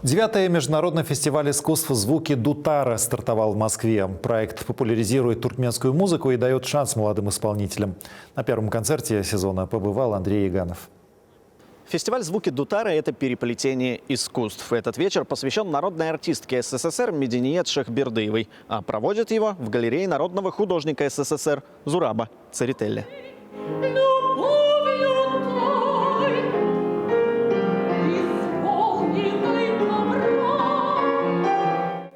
9-й международный фестиваль искусств «Звуки Дутара» стартовал в Москве. Проект популяризирует туркменскую музыку и дает шанс молодым исполнителям. На первом концерте сезона побывал Андрей Яганов. Фестиваль «Звуки Дутара» – это переплетение искусств. Этот вечер посвящен народной артистке СССР Мединиет Шехбердыевой, а проводит его в галерее народного художника СССР Зураба Церетели.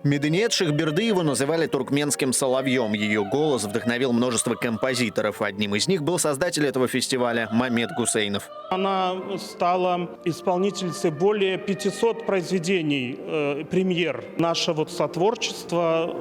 Мединиет Шехбердыеву называли туркменским соловьем. Ее голос вдохновил множество композиторов. Одним из них был создатель этого фестиваля Мамед Гусейнов. Она стала исполнительницей более 500 произведений, премьер. Наше сотворчество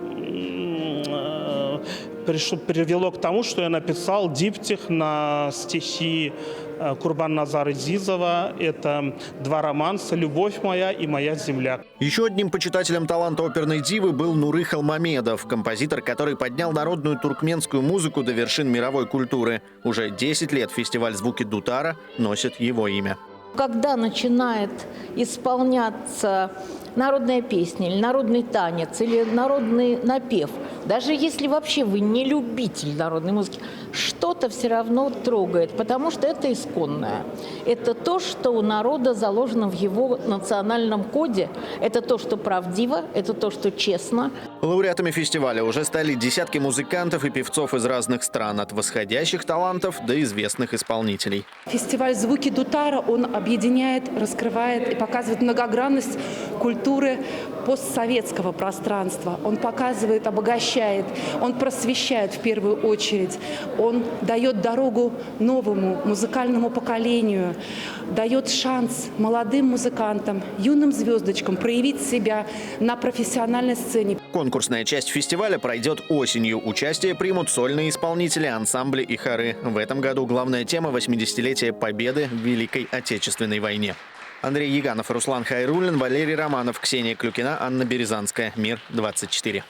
привело к тому, что я написал диптих на стихи Курбан-Назара Зизова. Это два романса «Любовь моя» и «Моя земля». Еще одним почитателем таланта оперной дивы был Нуры Халмамедов, композитор, который поднял народную туркменскую музыку до вершин мировой культуры. Уже 10 лет фестиваль «Звуки Дутара» носит его имя. Когда начинает исполняться народная песня, или народный танец, или народный напев, даже если вообще вы не любитель народной музыки, что-то все равно трогает, потому что это исконное. Это то, что у народа заложено в его национальном коде, это то, что правдиво, это то, что честно. Лауреатами фестиваля уже стали десятки музыкантов и певцов из разных стран, от восходящих талантов до известных исполнителей. Фестиваль «Звуки Дутара», он объединяет, раскрывает и показывает многогранность культуры постсоветского пространства. Он показывает, обогащает, он просвещает в первую очередь. Он дает дорогу новому музыкальному поколению, дает шанс молодым музыкантам, юным звездочкам проявить себя на профессиональной сцене. Конкурсная часть фестиваля пройдет осенью. Участие примут сольные исполнители, ансамбли и хоры. В этом году главная тема – 80-летие Победы в Великой Отечественной войне. Андрей Яганов, Руслан Хайруллин, Валерий Романов, Ксения Клюкина, Анна Березанская. Мир 24.